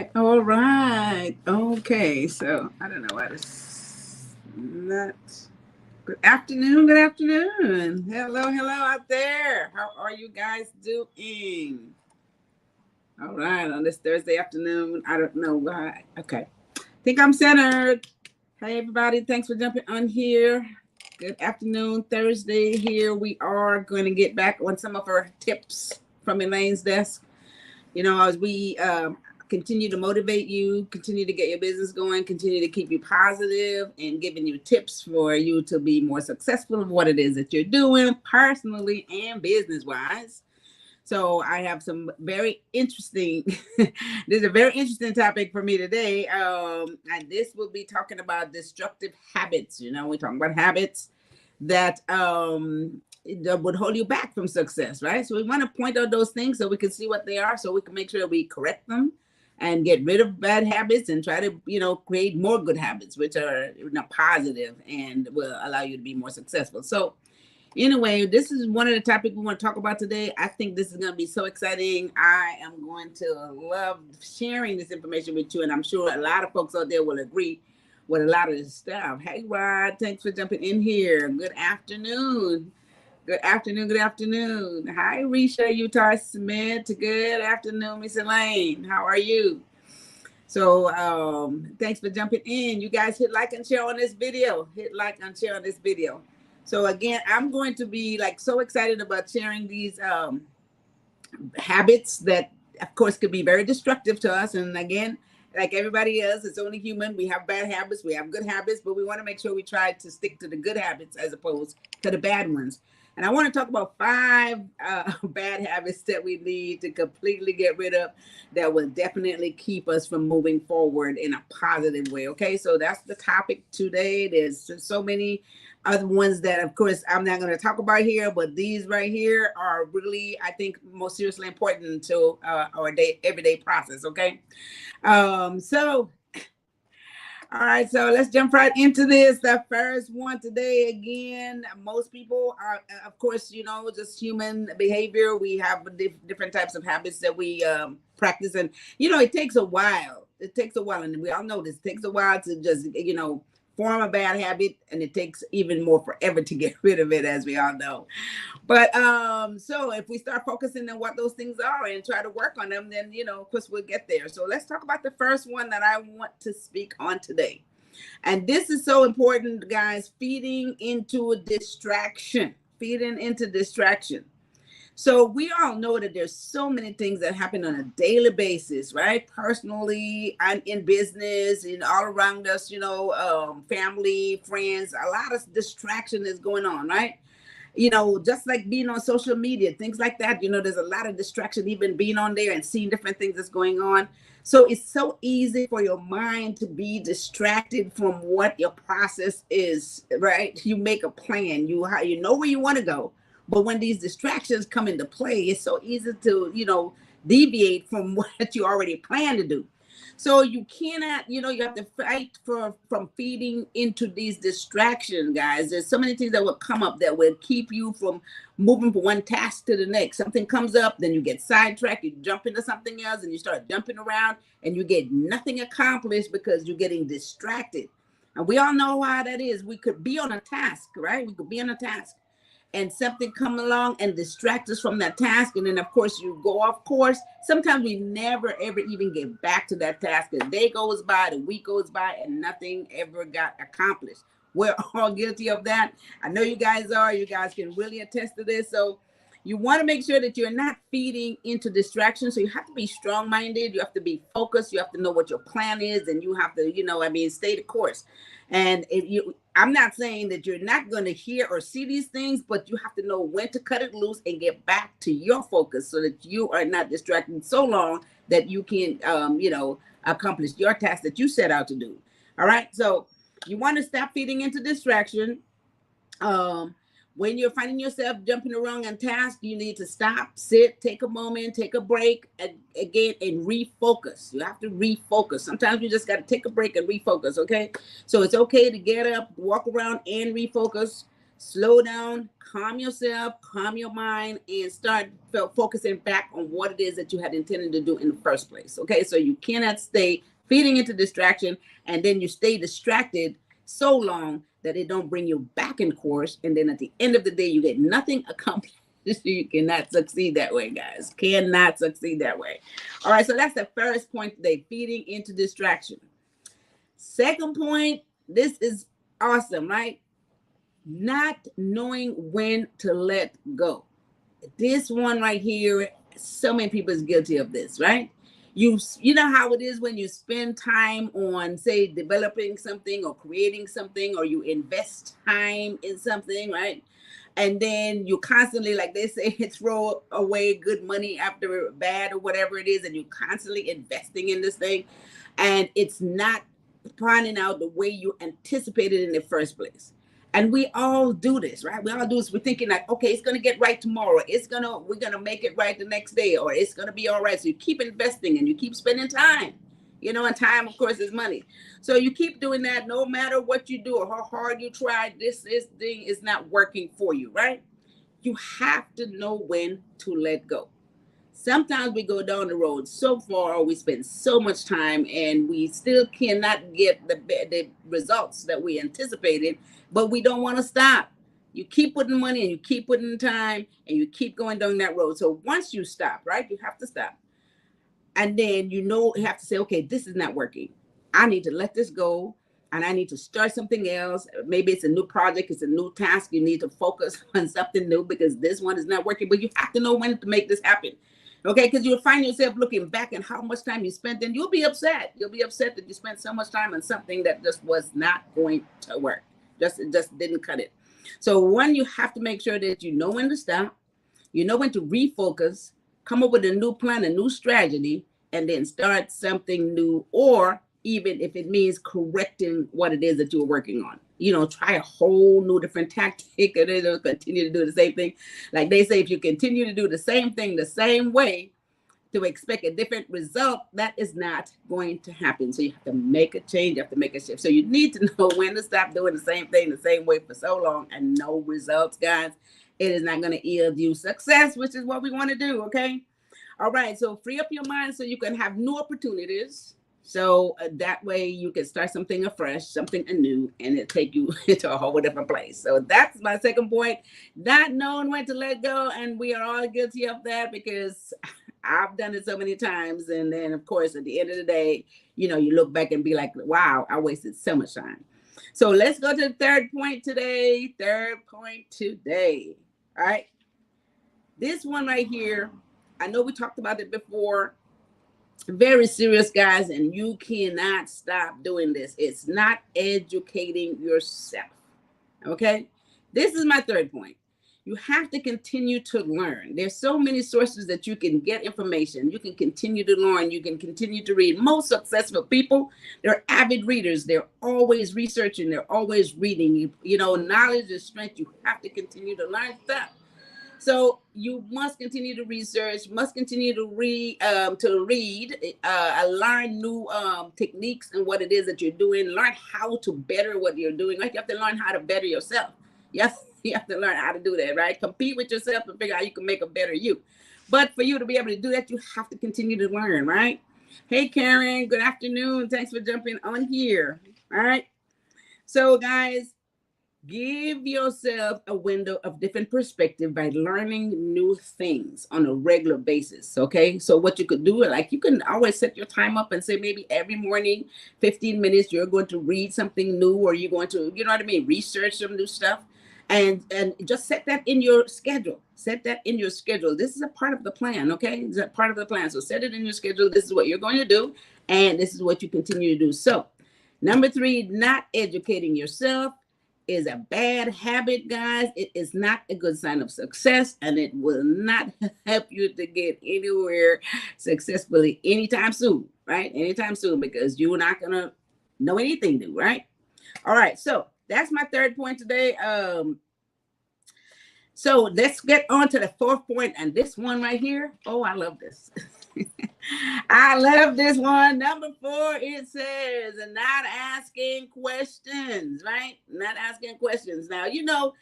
All right. Okay, so I don't know why this not. Good afternoon. Good afternoon. Hello out there. How are you guys doing? All right, on this Thursday afternoon. I don't know why. Okay, think I'm centered. Hey everybody, thanks for jumping on here. Good afternoon, Thursday. Here we are going to get back on some of our tips from Elaine's desk. You know, as we continue to motivate you, continue to get your business going, continue to keep you positive, and giving you tips for you to be more successful in what it is that you're doing personally and business-wise. So I have some very interesting, this is a very interesting topic for me today. And this will be talking about destructive habits. You know, we're talking about habits that would hold you back from success, right? So we want to point out those things so we can see what they are, so we can make sure we correct them and get rid of bad habits and try to, you know, create more good habits, which are, you know, positive and will allow you to be more successful. So anyway, this is one of the topics we want to talk about today. I think this is going to be so exciting. I am going to love sharing this information with you, and I'm sure a lot of folks out there will agree with a lot of this stuff. Hey, Rod, thanks for jumping in here. Good afternoon. Good afternoon. Good afternoon. Hi, Risha Utah Smith. Good afternoon, Miss Elaine. How are you? So thanks for jumping in. You guys hit like and share on this video. Hit like and share on this video. So again, I'm going to be like so excited about sharing these habits that, of course, could be very destructive to us. And again, like everybody else, it's only human. We have bad habits, we have good habits, but we want to make sure we try to stick to the good habits as opposed to the bad ones. And I want to talk about 5 bad habits that we need to completely get rid of that will definitely keep us from moving forward in a positive way. Okay, so that's the topic today. There's just so many other ones that, of course, I'm not going to talk about here, but these right here are really, I think, most seriously important to our everyday process. Okay, so. All right, so let's jump right into this. The first one today, again, most people are, of course, you know, just human behavior. We have different types of habits that we practice. And, you know, it takes a while. It takes a while. And we all know this. It takes a while to just, you know, form a bad habit. And it takes even more forever to get rid of it, as we all know. But so if we start focusing on what those things are and try to work on them, then, you know, of course, we'll get there. So let's talk about the first one that I want to speak on today. And this is so important, guys, feeding into a distraction, feeding into distraction. So we all know that there's so many things that happen on a daily basis, right? Personally and in business and all around us, you know, family, friends, a lot of distraction is going on, right? You know, just like being on social media, things like that, you know, there's a lot of distraction, even being on there and seeing different things that's going on. So it's so easy for your mind to be distracted from what your process is, right? You make a plan, you know where you want to go, But when these distractions come into play, it's so easy to, deviate from what you already planned to do. So you cannot, you have to fight from feeding into these distractions, guys. There's so many things that will come up that will keep you from moving from one task to the next. Something comes up, then you get sidetracked, you jump into something else, and you start jumping around, and you get nothing accomplished because you're getting distracted. And we all know how that is. We could be on a task, right? We could be on a task, and something come along and distract us from that task, and then of course you go off course. Sometimes we never ever even get back to that task. A day goes by, the week goes by, and nothing ever got accomplished. We're all guilty of that. I know you guys are. You guys can really attest to this. So you want to make sure that you're not feeding into distractions. So you have to be strong-minded. You have to be focused. You have to know what your plan is, and you have to, stay the course. And I'm not saying that you're not going to hear or see these things, but you have to know when to cut it loose and get back to your focus so that you are not distracted so long that you can, accomplish your task that you set out to do. All right. So you want to stop feeding into distraction. When you're finding yourself jumping around on task, you need to stop, sit, take a moment, take a break again, and refocus. You have to refocus. Sometimes you just got to take a break and refocus, okay? So it's okay to get up, walk around, and refocus. Slow down, calm yourself, calm your mind, and start focusing back on what it is that you had intended to do in the first place, okay? So you cannot stay feeding into distraction, and then you stay distracted so long that it don't bring you back in course, and then at the end of the day you get nothing accomplished. You cannot succeed that way, guys. Cannot succeed that way. All right, so that's the first point today, feeding into distraction. Second point, this is awesome, right? Not knowing when to let go. This one right here, so many people is guilty of this, right? You know how it is when you spend time on, say, developing something or creating something, or you invest time in something, right? And then you constantly, like they say, throw away good money after bad or whatever it is, and you're constantly investing in this thing, and it's not panning out the way you anticipated in the first place. And we all do this, right? We all do this. We're thinking like, okay, it's gonna get right tomorrow. We're gonna make it right the next day, or it's gonna be all right. So you keep investing and you keep spending time. And time, of course, is money. So you keep doing that no matter what you do or how hard you try. This thing is not working for you, right? You have to know when to let go. Sometimes we go down the road so far, we spend so much time, and we still cannot get the results that we anticipated, but we don't want to stop. You keep putting money and you keep putting time and you keep going down that road. So once you stop, right, you have to stop. And then you have to say, okay, this is not working. I need to let this go, and I need to start something else. Maybe it's a new project, it's a new task. You need to focus on something new because this one is not working, but you have to know when to make this happen. Okay, because you'll find yourself looking back at how much time you spent, and you'll be upset. You'll be upset that you spent so much time on something that just was not going to work. It just didn't cut it. So one, you have to make sure that you know when to stop, you know when to refocus, come up with a new plan, a new strategy, and then start something new, or even if it means correcting what it is that you're working on. Try a whole new different tactic, and then continue to do the same thing. Like they say, if you continue to do the same thing the same way to expect a different result, that is not going to happen. So you have to make a change, you have to make a shift. So you need to know when to stop doing the same thing the same way for so long and no results, guys. It is not going to yield you success, which is what we want to do, okay? All right, so free up your mind so you can have new opportunities. So that way you can start something afresh, something anew, and it'll take you to a whole different place. So that's my second point, not knowing when to let go. And we are all guilty of that because I've done it so many times. And then, of course, at the end of the day, you look back and be like, wow, I wasted so much time. So let's go to the third point today. All right. This one right here, I know we talked about it before. Very serious, guys, and you cannot stop doing this. It's not educating yourself. Okay? This is my third point. You have to continue to learn. There's so many sources that you can get information. You can continue to learn. You can continue to read. Most successful people, they're avid readers. They're always researching. They're always reading. Knowledge is strength. You have to continue to learn stuff. So you must continue to research, must continue to read, learn new techniques and what it is that you're doing. Learn how to better what you're doing. Like you have to learn how to better yourself. Yes, you have to learn how to do that, right? Compete with yourself and figure out how you can make a better you. But for you to be able to do that, you have to continue to learn, right? Hey, Karen, good afternoon. Thanks for jumping on here. All right. So, guys, give yourself a window of different perspective by learning new things on a regular basis. Okay. So what you could do, like you can always set your time up and say maybe every morning, 15 minutes, you're going to read something new, or you're going to, you know what I mean, research some new stuff. And just set that in your schedule. Set that in your schedule. This is a part of the plan. Okay. It's a part of the plan. So set it in your schedule. This is what you're going to do. And this is what you continue to do. So number 3, not educating yourself is a bad habit, guys. It is not a good sign of success, and it will not help you to get anywhere successfully anytime soon, right? Anytime soon, because you're not going to know anything new, right? All right. So that's my 3rd point today. So let's get on to the 4th point, and this one right here. Oh, I love this. I love this one. Number 4, it says, not asking questions, right? Not asking questions. Now, you know,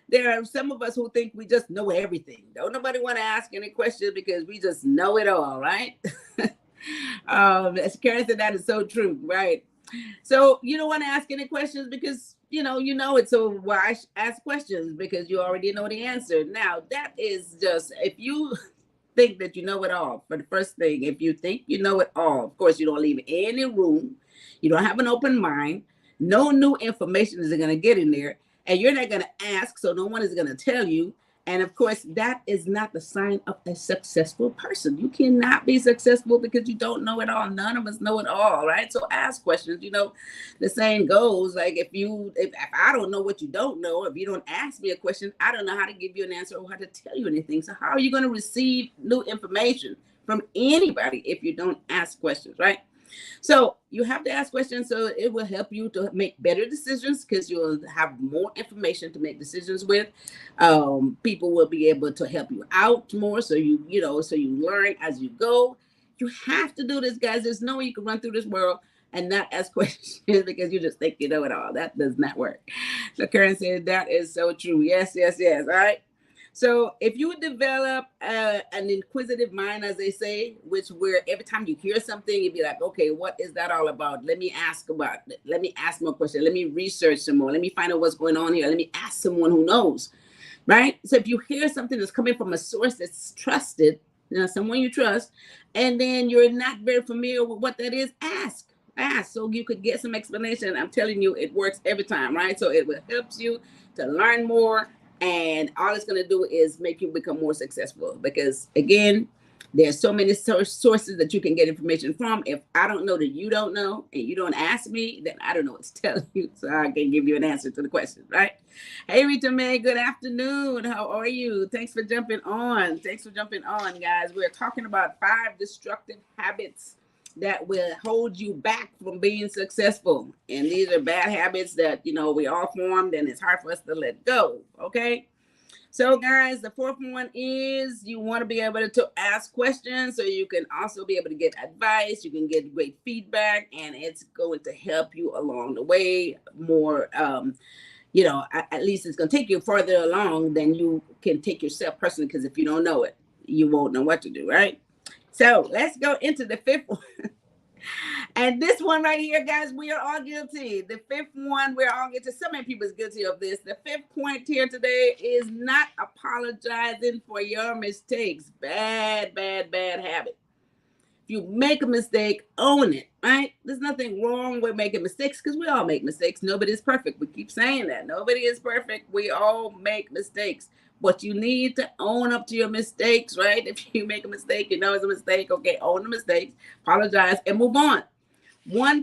there are some of us who think we just know everything. Don't nobody want to ask any questions because we just know it all, right? As Karen said, that is so true, right? So you don't want to ask any questions because you know it. So why ask questions? Because you already know the answer. Now that is just, if you think that you know it all, for the first thing, if you think you know it all, of course you don't leave any room. You don't have an open mind. No new information is going to get in there, and you're not going to ask, so no one is going to tell you. And of course, that is not the sign of a successful person. You cannot be successful because you don't know it all. None of us know it all, right? So ask questions. You know, the saying goes, like, if I don't know what you don't know, if you don't ask me a question, I don't know how to give you an answer or how to tell you anything. So how are you going to receive new information from anybody if you don't ask questions, right? So you have to ask questions, so it will help you to make better decisions because you'll have more information to make decisions with. People will be able to help you out more, so you learn as you go. You have to do this, guys. There's no way you can run through this world and not ask questions because you just think you know it all. That does not work. So Karen said that is so true. Yes. All right. So if you develop an inquisitive mind, as they say, where every time you hear something, you'd be like, okay, what is that all about? Let me ask about it. Let me ask more questions. Let me research some more. Let me find out what's going on here. Let me ask someone who knows, right? So if you hear something that's coming from a source that's trusted, someone you trust, and then you're not very familiar with what that is, ask so you could get some explanation. I'm telling you, it works every time, right? So it will help you to learn more. And all it's going to do is make you become more successful because, again, there's so many sources that you can get information from. If I don't know that you don't know and you don't ask me, then I don't know what to tell you. So I can give you an answer to the question, right? Hey, Rita May, good afternoon. How are you? Thanks for jumping on. Guys. We're talking about 5 destructive habits that will hold you back from being successful. And these are bad habits that, we all formed, and it's hard for us to let go. Okay. So guys, the 4th one is you want to be able to ask questions so you can also be able to get advice. You can get great feedback, and it's going to help you along the way more. At least it's going to take you further along than you can take yourself personally, because if you don't know it, you won't know what to do, right? So let's go into the 5th one. And this one right here, guys, we are all guilty. The 5th one, we're all guilty. So many people is guilty of this. The 5th point here today is not apologizing for your mistakes. Bad habit. If you make a mistake, own it, right? There's nothing wrong with making mistakes because we all make mistakes. Nobody's perfect. We keep saying that. Nobody is perfect. We all make mistakes. But you need to own up to your mistakes, right? If you make a mistake, you know it's a mistake. Okay, own the mistakes, apologize, and move on.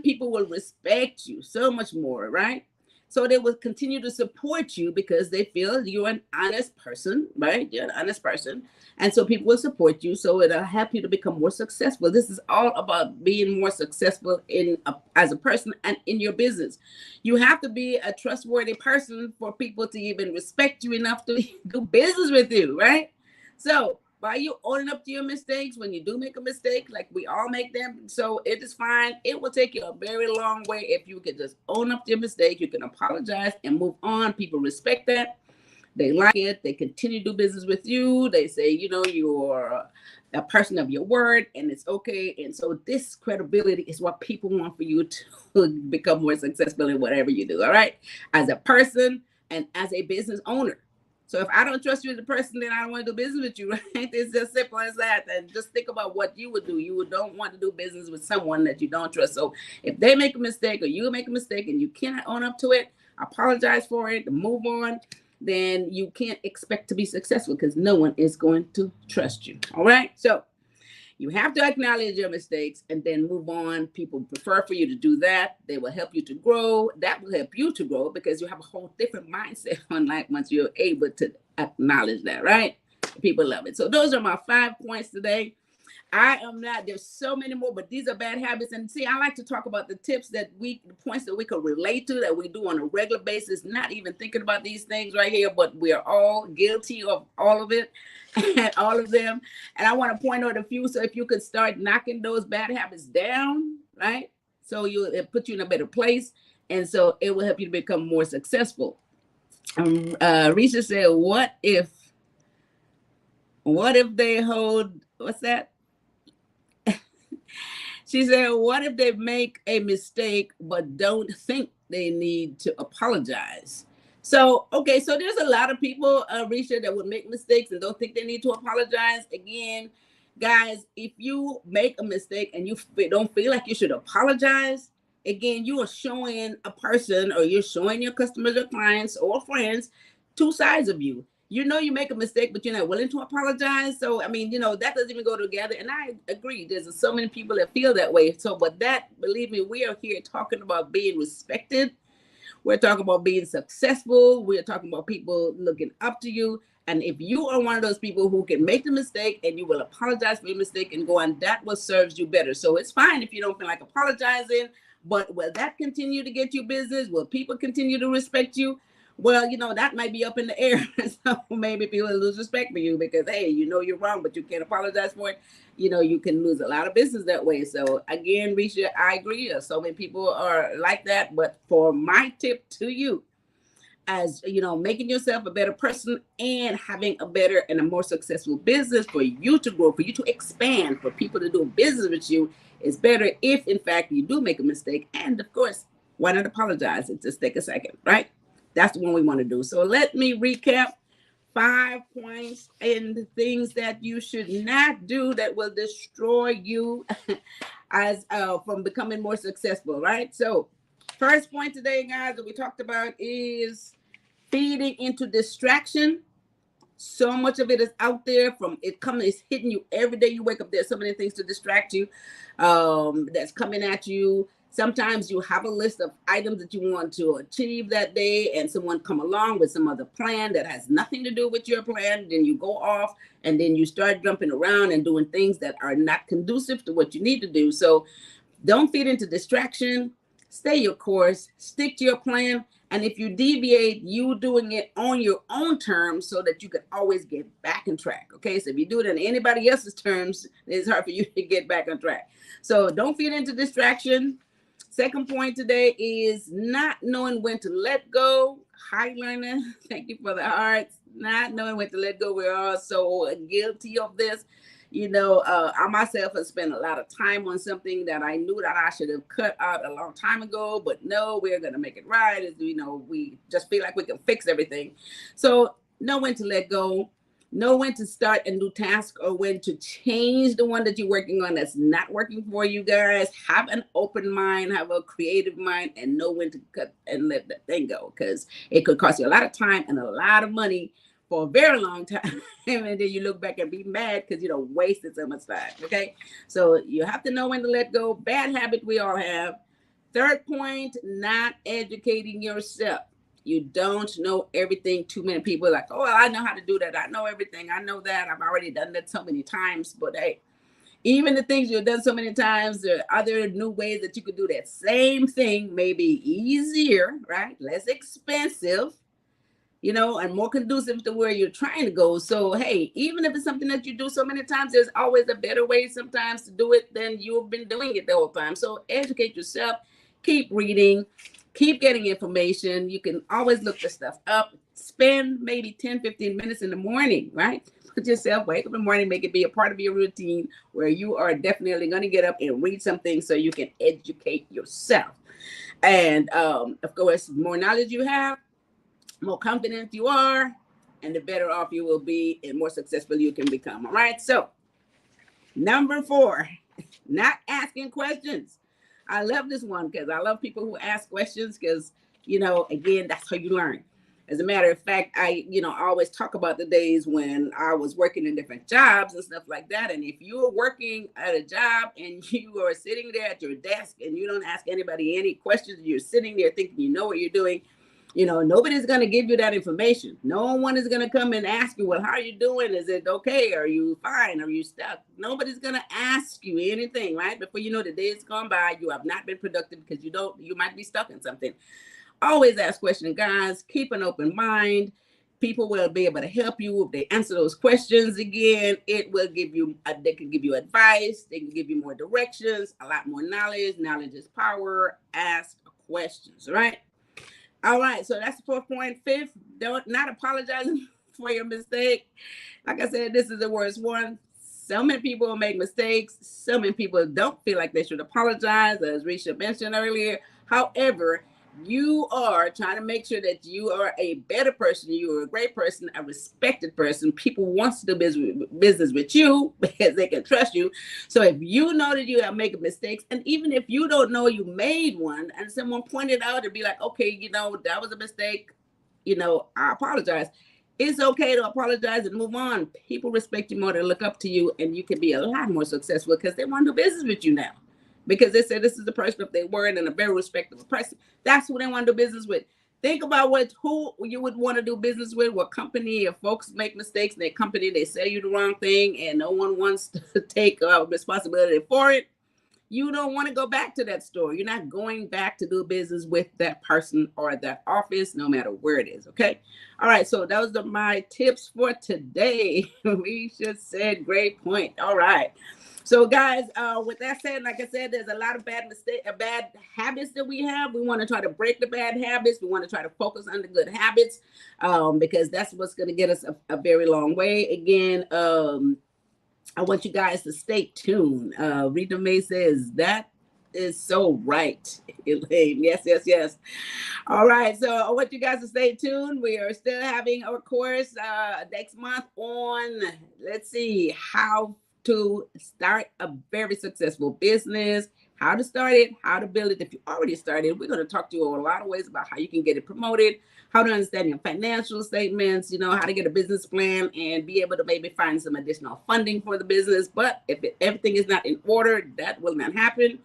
People will respect you so much more, right? So they will continue to support you because they feel you're an honest person, right? You're an honest person. And so people will support you. So it'll help you to become more successful. This is all about being more successful as a person and in your business. You have to be a trustworthy person for people to even respect you enough to do business with you, right? So by you owning up to your mistakes, when you do make a mistake, like we all make them, so it is fine. It will take you a very long way if you can just own up to your mistake. You can apologize and move on. People respect that. They like it. They continue to do business with you. They say, you're a person of your word and it's okay. And so this credibility is what people want for you to become more successful in whatever you do. All right. As a person and as a business owner. So if I don't trust you as a person, then I don't want to do business with you, right? It's just simple as that. And just think about what you would do. You don't want to do business with someone that you don't trust. So if they make a mistake or you make a mistake and you cannot own up to it, apologize for it, move on, then you can't expect to be successful because no one is going to trust you. All right. So you have to acknowledge your mistakes and then move on. People prefer for you to do that. They will help you to grow. That will help you to grow because you have a whole different mindset on life once you're able to acknowledge that, right? People love it. So those are my 5 points today. I am not, there's so many more, but these are bad habits. And see, I like to talk about the tips the points that we could relate to, that we do on a regular basis, not even thinking about these things right here, but we are all guilty of all of it and all of them. And I want to point out a few. So if you could start knocking those bad habits down, right? So it put you in a better place. And so it will help you to become more successful. Risha said, what if they hold, what's that? She said, what if they make a mistake but don't think they need to apologize? So, okay, so there's a lot of people, Risha, that would make mistakes and don't think they need to apologize. Again, guys, if you make a mistake and you don't feel like you should apologize, again, you are showing a person, or you're showing your customers or clients or friends 2 sides of you. You make a mistake, but you're not willing to apologize. So, I mean, that doesn't even go together. And I agree. There's so many people that feel that way. So, but that, believe me, we are here talking about being respected. We're talking about being successful. We're talking about people looking up to you. And if you are one of those people who can make the mistake and you will apologize for your mistake and go on, that what serves you better. So it's fine if you don't feel like apologizing, but will that continue to get you business? Will people continue to respect you? Well, that might be up in the air. So maybe people lose respect for you because, hey, you're wrong, but you can't apologize for it. You can lose a lot of business that way. So again, Risha, I agree. So many people are like that. But for my tip to you, as making yourself a better person and having a better and a more successful business, for you to grow, for you to expand, for people to do business with you, is better if, in fact, you do make a mistake. And of course, why not apologize? It just take a second, right? That's the one we want to do. So let me recap 5 points and things that you should not do that will destroy you as from becoming more successful, right? So first point today, guys, that we talked about is feeding into distraction. So much of it is out there, it's hitting you every day you wake up. There's so many things to distract you that's coming at you. Sometimes you have a list of items that you want to achieve that day, and someone come along with some other plan that has nothing to do with your plan. Then you go off and then you start jumping around and doing things that are not conducive to what you need to do. So don't feed into distraction. Stay your course, stick to your plan. And if you deviate, you doing it on your own terms so that you can always get back on track. Okay, so if you do it on anybody else's terms, it's hard for you to get back on track. So don't feed into distraction. Second point today is not knowing when to let go. Hi, learner. Thank you for the hearts. Not knowing when to let go. We're all so guilty of this. I myself have spent a lot of time on something that I knew that I should have cut out a long time ago, but no, we're going to make it right. We just feel like we can fix everything. So know when to let go. Know when to start a new task or when to change the one that you're working on that's not working for you, guys. Have an open mind, have a creative mind, and know when to cut and let that thing go, because it could cost you a lot of time and a lot of money for a very long time. And then you look back and be mad because wasted so much time. Okay. So you have to know when to let go. Bad habit we all have. Third point, not educating yourself. You don't know everything. Too many people are like, oh, I know how to do that. I know everything. I know that. I've already done that so many times. But hey, even the things you've done so many times, there are other new ways that you could do that same thing, maybe easier, right? Less expensive, and more conducive to where you're trying to go. So, hey, even if it's something that you do so many times, there's always a better way sometimes to do it than you've been doing it the whole time. So educate yourself, keep reading, keep getting information. You can always look this stuff up. Spend maybe 10, 15 minutes in the morning, right? Put yourself, wake up in the morning, make it be a part of your routine where you are definitely going to get up and read something so you can educate yourself. And of course, the more knowledge you have, more confident you are, and the better off you will be and more successful you can become. All right. So number 4, not asking questions. I love this one because I love people who ask questions because, again, that's how you learn. As a matter of fact, I always talk about the days when I was working in different jobs and stuff like that. And if you are working at a job and you are sitting there at your desk and you don't ask anybody any questions, you're sitting there thinking you know what you're doing, nobody's going to give you that information. No one is going to come and ask you, well, how are you doing? Is it okay? Are you fine? Are you stuck? Nobody's going to ask you anything, right? Before you know the day has gone by, you have not been productive because you might be stuck in something. Always ask questions, guys. Keep an open mind. People will be able to help you if they answer those questions. Again, it will they can give you advice. They can give you more directions, a lot more knowledge. Knowledge is power. Ask questions, right? All right, so that's the 4th point. 5th, not apologizing for your mistake. Like I said, this is the worst one. So many people make mistakes. So many people don't feel like they should apologize, as Risha mentioned earlier. However, you are trying to make sure that you are a better person. You are a great person, a respected person. People want to do business with you because they can trust you. So if you know that you are making mistakes, and even if you don't know you made one and someone pointed out and be like, okay, that was a mistake, I apologize. It's okay to apologize and move on. People respect you more, they look up to you, and you can be a lot more successful because they want to do business with you now. Because they said this is the person of their word and a very respectable person. That's who they want to do business with. Think about who you would want to do business with, what company. If folks make mistakes in their company, they say you the wrong thing, and no one wants to take responsibility for it. You don't want to go back to that store. You're not going back to do business with that person or that office, no matter where it is. Okay. All right. So those are my tips for today. We just said great point. All right. So guys, with that said, like I said, there's a lot of bad habits that we have. We want to try to break the bad habits. We want to try to focus on the good habits because that's what's going to get us a very long way. Again, I want you guys to stay tuned. Rita May says that is so right, Elaine. Yes, yes, yes. All right. So I want you guys to stay tuned. We are still having our course next month on, let's see, how to start a very successful business, how to start it, how to build it. If you already started, we're going to talk to you a lot of ways about how you can get it promoted, how to understand your financial statements, how to get a business plan and be able to maybe find some additional funding for the business. But if everything is not in order, that will not happen.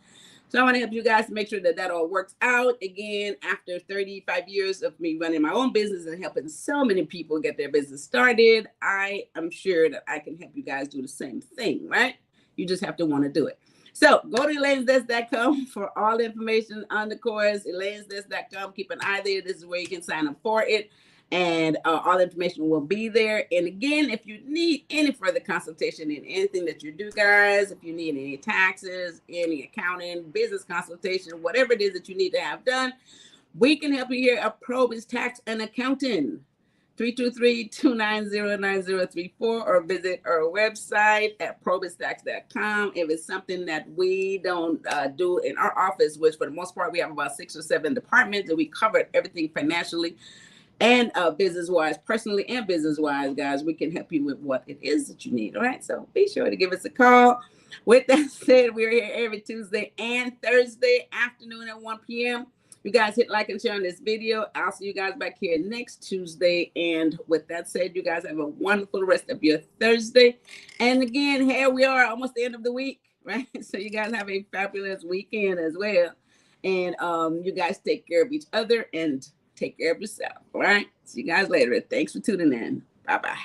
So I want to help you guys to make sure that that all works out. Again, after 35 years of me running my own business and helping so many people get their business started, I am sure that I can help you guys do the same thing, right? You just have to want to do it. So go to elainesdesk.com for all the information on the course, elainesdesk.com. Keep an eye there. This is where you can sign up for it. And all the information will be there. And again, if you need any further consultation in anything that you do, guys, if you need any taxes, any accounting, business consultation, whatever it is that you need to have done, we can help you here at PROBY'S Tax and Accounting. 323-290-9034 or visit our website at probystacks.com. If it's something that we don't do in our office, which for the most part, we have about 6 or 7 departments and we cover everything financially and business-wise, personally and business-wise, guys, we can help you with what it is that you need, all right? So be sure to give us a call. With that said, we're here every Tuesday and Thursday afternoon at 1 p.m. You guys hit like and share on this video. I'll see you guys back here next Tuesday. And with that said, you guys have a wonderful rest of your Thursday. And again, here we are, almost the end of the week, right? So you guys have a fabulous weekend as well. And you guys take care of each other and take care of yourself. All right. See you guys later. Thanks for tuning in. Bye bye.